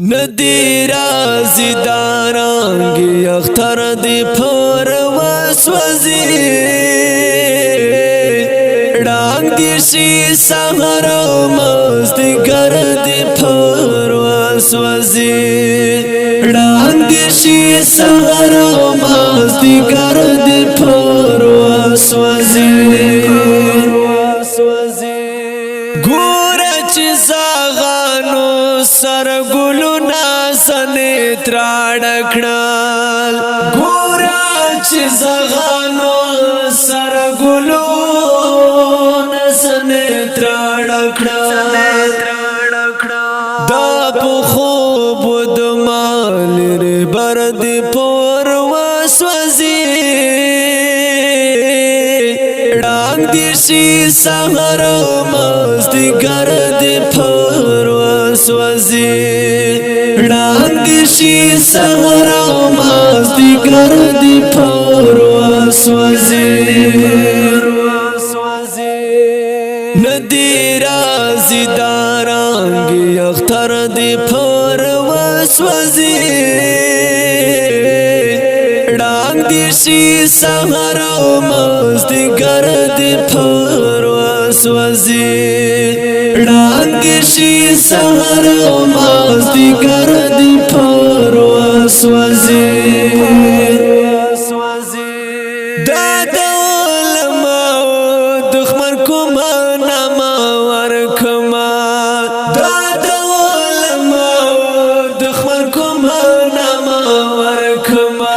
ندی رازی دارانگی اختر دی پر وسوزی ڈانگ دی شی سهر و مزدی گردی پر وسوزی ڈانگ دی شی سهر و مزدی گردی پر وسوزی گورا چی زاغانو سر گلو ناسنی تراڑکڑال گورا چی زاغانو سر گلو ناسنی تراڑکڑال دا پو خوب دمال ری بردی پور وسوزی ڈانگ دی شی سهر و مزدی گردی پر وسوزی ڈانگ دی شی سهر و مزدی گردی پر وسوزی ندی رازی دارانگی اختر دی پر وسوزی ڈانگ دی شی سهر و مزدی گردی پر وسوزی ڈانگ دی شی سهر و مزدی گردی پر وسوزی دا علماء دخمن کما نما ورکما دا علماء دخمن کما نما ورکما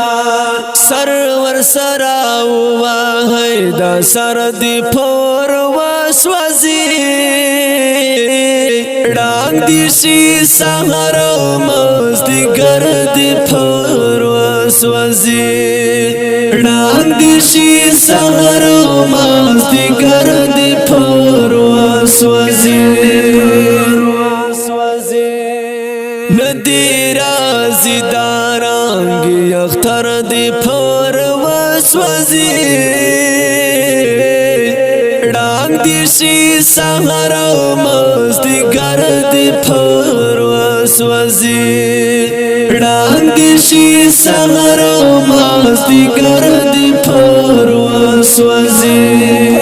سرور سراو واهی دا سر دی پر وسوزی ڈانگ دی شی سهر و مزدی گردی پر وسوزی ڈانگ دی شی سهر و مزدی گردی پر وسوزی ندی رازی دارانگی اختر دی پر وسوزی ڈانگ دی شی سهر و مزدی گردی پر وسوزی ڈانگ دی شی سهر و مزدی گردی پر وسوزی